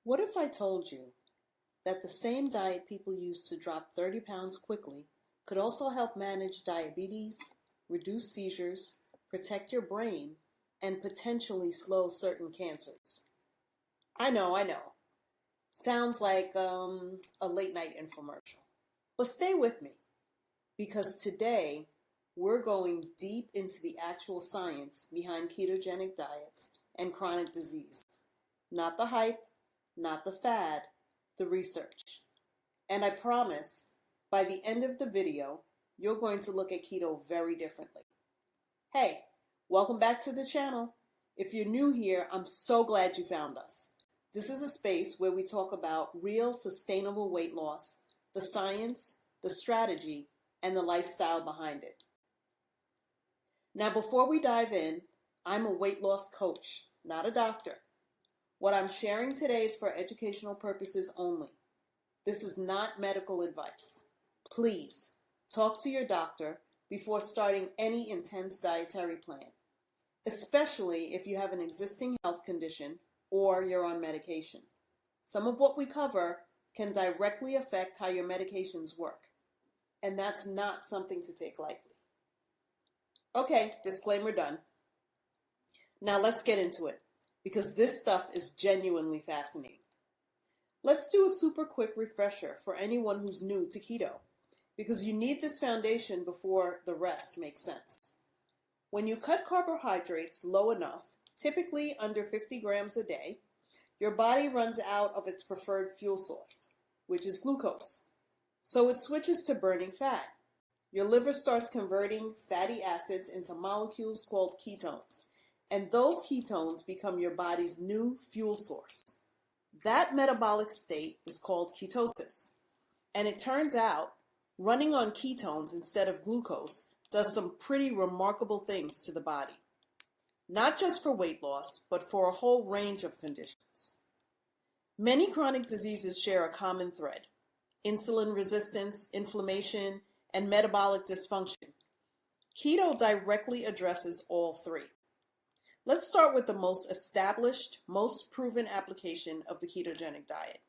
What if I told you that the same diet people use to drop 30 pounds quickly could also help manage diabetes, reduce seizures, protect your brain, and potentially slow certain cancers? I know. Sounds like a late night infomercial. But stay with me, because today we're going deep into the actual science behind ketogenic diets and chronic disease. Not the hype, not the fad, the research. And I promise, by the end of the video, you're going to look at keto very differently. Hey, welcome back to the channel. If you're new here, I'm so glad you found us. This is a space where we talk about real sustainable weight loss, the science, the strategy, and the lifestyle behind it. Now, before we dive in, I'm a weight loss coach, not a doctor. What I'm sharing today is for educational purposes only. This is not medical advice. Please talk to your doctor before starting any intense dietary plan, especially if you have an existing health condition or you're on medication. Some of what we cover can directly affect how your medications work, and that's not something to take lightly. Okay, disclaimer done. Now let's get into it, because this stuff is genuinely fascinating. Let's do a super quick refresher for anyone who's new to keto, because you need this foundation before the rest makes sense. When you cut carbohydrates low enough, typically under 50 grams a day, your body runs out of its preferred fuel source, which is glucose. So it switches to burning fat. Your liver starts converting fatty acids into molecules called ketones, and those ketones become your body's new fuel source. That metabolic state is called ketosis, and it turns out running on ketones instead of glucose does some pretty remarkable things to the body. Not just for weight loss, but for a whole range of conditions. Many chronic diseases share a common thread: insulin resistance, inflammation, and metabolic dysfunction. Keto directly addresses all three. Let's start with the most established, most proven application of the ketogenic diet,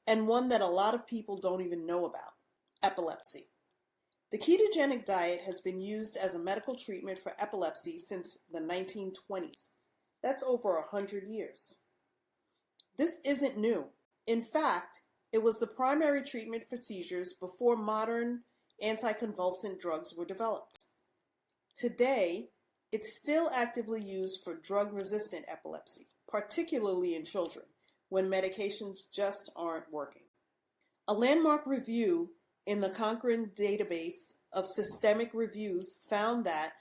and one that a lot of people don't even know about: epilepsy. The ketogenic diet has been used as a medical treatment for epilepsy since the 1920s. That's over 100 years. This isn't new. In fact, it was the primary treatment for seizures before modern anticonvulsant drugs were developed. Today, it's still actively used for drug-resistant epilepsy, particularly in children, when medications just aren't working. A landmark review in the Cochrane database of systemic reviews found that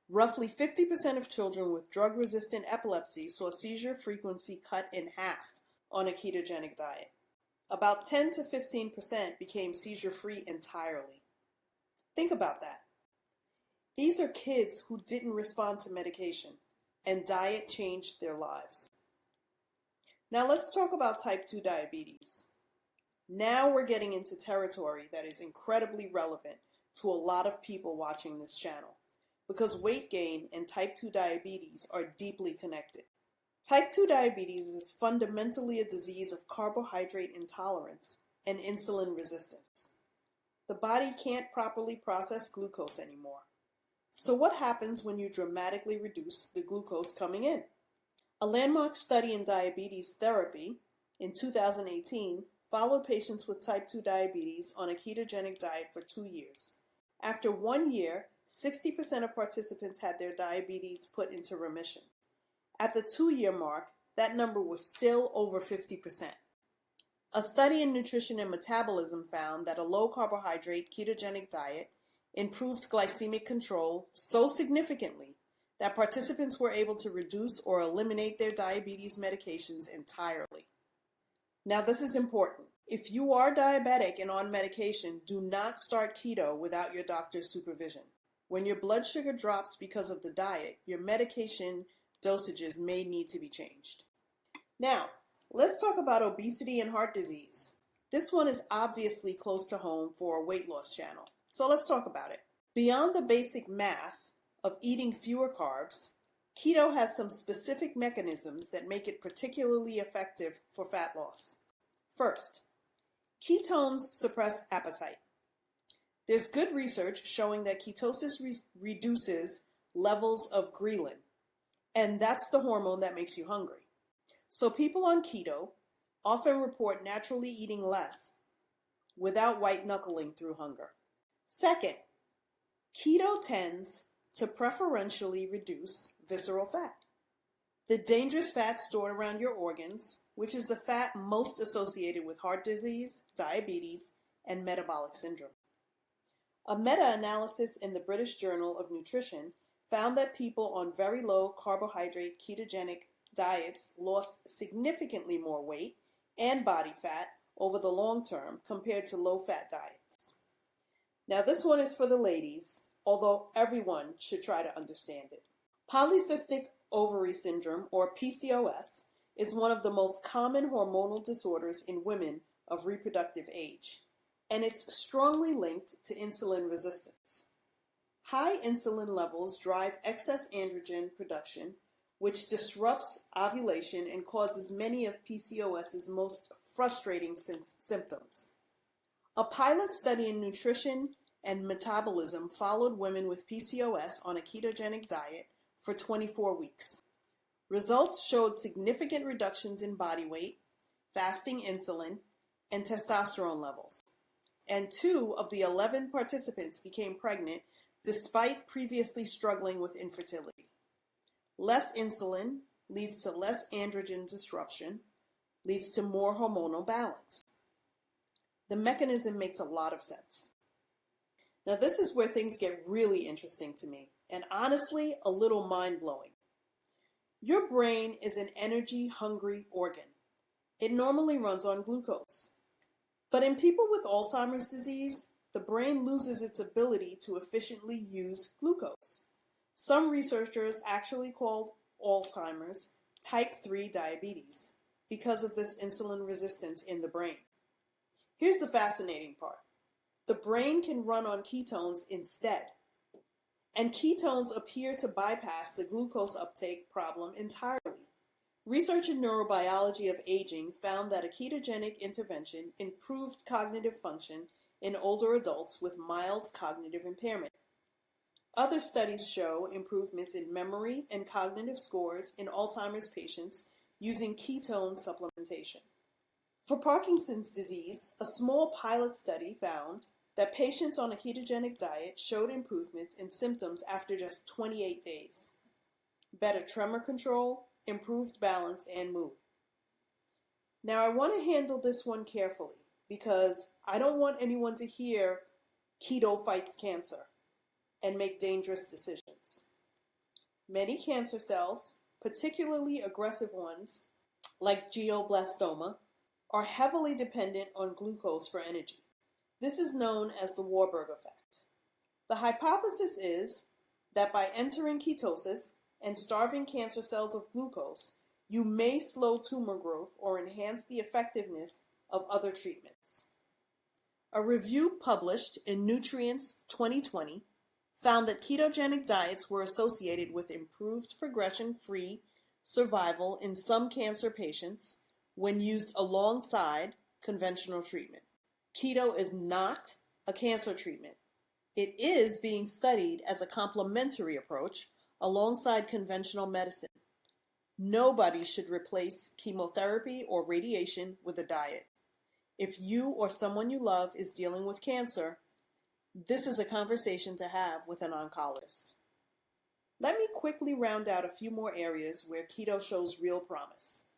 roughly 50% of children with drug-resistant epilepsy saw seizure frequency cut in half on a ketogenic diet. About 10 to 15% became seizure-free entirely. Think about that. These are kids who didn't respond to medication, and diet changed their lives. Now let's talk about type 2 diabetes. Now we're getting into territory that is incredibly relevant to a lot of people watching this channel, because weight gain and type 2 diabetes are deeply connected. Type 2 diabetes is fundamentally a disease of carbohydrate intolerance and insulin resistance. The body can't properly process glucose anymore. So what happens when you dramatically reduce the glucose coming in? A landmark study in diabetes therapy in 2018 followed patients with type 2 diabetes on a ketogenic diet for 2 years. After 1 year, 60% of participants had their diabetes put into remission. At the 2-year mark, that number was still over 50%. A study in nutrition and metabolism found that a low-carbohydrate ketogenic diet improved glycemic control so significantly that participants were able to reduce or eliminate their diabetes medications entirely. Now, this is important. If you are diabetic and on medication, do not start keto without your doctor's supervision. When your blood sugar drops because of the diet, your medication dosages may need to be changed. Now, let's talk about obesity and heart disease. This one is obviously close to home for a weight loss channel, so let's talk about it. Beyond the basic math of eating fewer carbs, Keto has some specific mechanisms that make it particularly effective for fat loss. First, ketones suppress appetite. There's good research showing that ketosis reduces levels of ghrelin, and that's the hormone that makes you hungry. So people on keto often report naturally eating less without white-knuckling through hunger. Second, keto tends to preferentially reduce visceral fat, the dangerous fat stored around your organs, which is the fat most associated with heart disease, diabetes, and metabolic syndrome. A meta-analysis in the British Journal of Nutrition found that people on very low carbohydrate ketogenic diets lost significantly more weight and body fat over the long term compared to low-fat diets. Now this one is for the ladies, although everyone should try to understand it. Polycystic ovary syndrome, or PCOS, is one of the most common hormonal disorders in women of reproductive age, and it's strongly linked to insulin resistance. High insulin levels drive excess androgen production, which disrupts ovulation and causes many of PCOS's most frustrating symptoms. A pilot study in nutrition and metabolism followed women with PCOS on a ketogenic diet for 24 weeks. Results showed significant reductions in body weight, fasting insulin, and testosterone levels. And 2 of the 11 participants became pregnant despite previously struggling with infertility. Less insulin leads to less androgen disruption, leads to more hormonal balance. The mechanism makes a lot of sense. Now this is where things get really interesting to me, and honestly, a little mind-blowing. Your brain is an energy-hungry organ. It normally runs on glucose. But in people with Alzheimer's disease, the brain loses its ability to efficiently use glucose. Some researchers actually called Alzheimer's type 3 diabetes because of this insulin resistance in the brain. Here's the fascinating part. The brain can run on ketones instead, and ketones appear to bypass the glucose uptake problem entirely. Research in neurobiology of aging found that a ketogenic intervention improved cognitive function in older adults with mild cognitive impairment. Other studies show improvements in memory and cognitive scores in Alzheimer's patients using ketone supplementation. For Parkinson's disease, a small pilot study found that patients on a ketogenic diet showed improvements in symptoms after just 28 days. Better tremor control, improved balance, and mood. Now I want to handle this one carefully because I don't want anyone to hear keto fights cancer and make dangerous decisions. Many cancer cells, particularly aggressive ones like glioblastoma, are heavily dependent on glucose for energy. This is known as the Warburg effect. The hypothesis is that by entering ketosis and starving cancer cells of glucose, you may slow tumor growth or enhance the effectiveness of other treatments. A review published in Nutrients 2020 found that ketogenic diets were associated with improved progression-free survival in some cancer patients when used alongside conventional treatment. Keto is not a cancer treatment. It is being studied as a complementary approach alongside conventional medicine. Nobody should replace chemotherapy or radiation with a diet. If you or someone you love is dealing with cancer, this is a conversation to have with an oncologist. Let me quickly round out a few more areas where keto shows real promise.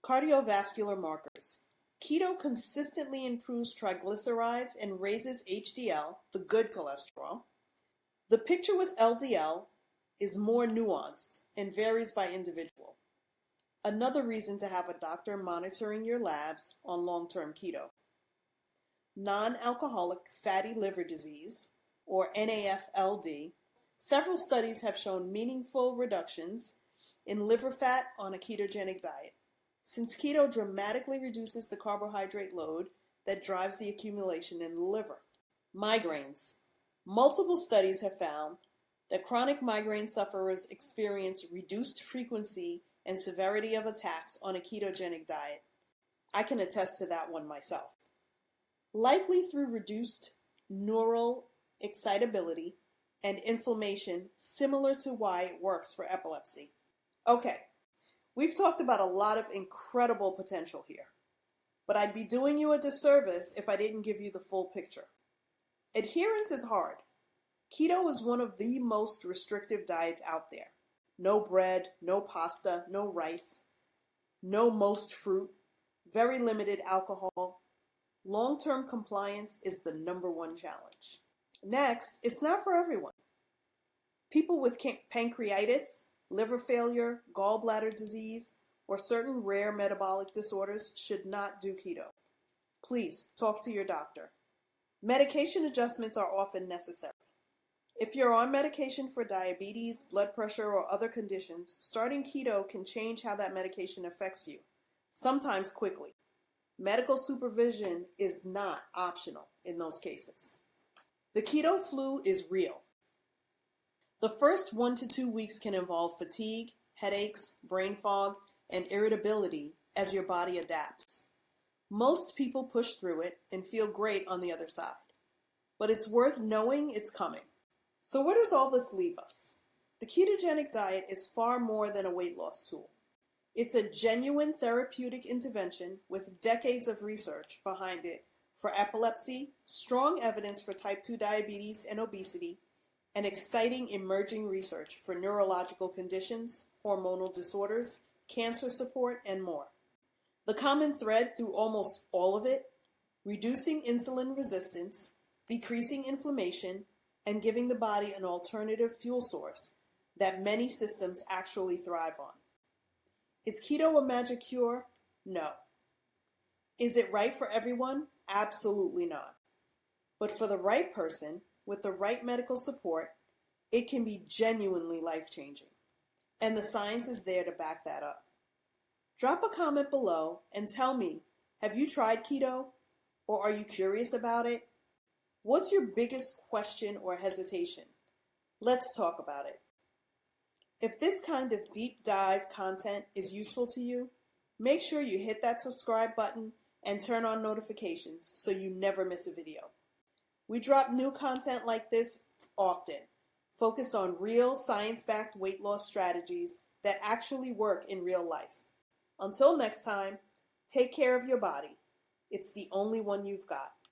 Cardiovascular markers. Keto consistently improves triglycerides and raises HDL, the good cholesterol. The picture with LDL is more nuanced and varies by individual. Another reason to have a doctor monitoring your labs on long-term keto. Non-alcoholic fatty liver disease, or NAFLD. Several studies have shown meaningful reductions in liver fat on a ketogenic diet. Since keto dramatically reduces the carbohydrate load that drives the accumulation in the liver. Migraines. Multiple studies have found that chronic migraine sufferers experience reduced frequency and severity of attacks on a ketogenic diet. I can attest to that one myself. Likely through reduced neural excitability and inflammation, similar to why it works for epilepsy. Okay, we've talked about a lot of incredible potential here, but I'd be doing you a disservice if I didn't give you the full picture. Adherence is hard. Keto is one of the most restrictive diets out there. No bread, no pasta, no rice, no most fruit, very limited alcohol. Long-term compliance is the number one challenge. Next, it's not for everyone. People with pancreatitis, liver failure, gallbladder disease, or certain rare metabolic disorders should not do keto. Please talk to your doctor. Medication adjustments are often necessary. If you're on medication for diabetes, blood pressure, or other conditions, starting keto can change how that medication affects you, sometimes quickly. Medical supervision is not optional in those cases. The keto flu is real. The first 1 to 2 weeks can involve fatigue, headaches, brain fog, and irritability as your body adapts. Most people push through it and feel great on the other side. But it's worth knowing it's coming. So where does all this leave us? The ketogenic diet is far more than a weight loss tool. It's a genuine therapeutic intervention with decades of research behind it for epilepsy, strong evidence for type 2 diabetes and obesity, and exciting emerging research for neurological conditions, hormonal disorders, cancer support, and more. The common thread through almost all of it, reducing insulin resistance, decreasing inflammation, and giving the body an alternative fuel source that many systems actually thrive on. Is keto a magic cure? No. Is it right for everyone? Absolutely not. But for the right person, with the right medical support, it can be genuinely life-changing. And the science is there to back that up. Drop a comment below and tell me, have you tried keto? Or are you curious about it? What's your biggest question or hesitation? Let's talk about it. If this kind of deep dive content is useful to you, make sure you hit that subscribe button and turn on notifications so you never miss a video. We drop new content like this often, focused on real science-backed weight loss strategies that actually work in real life. Until next time, take care of your body. It's the only one you've got.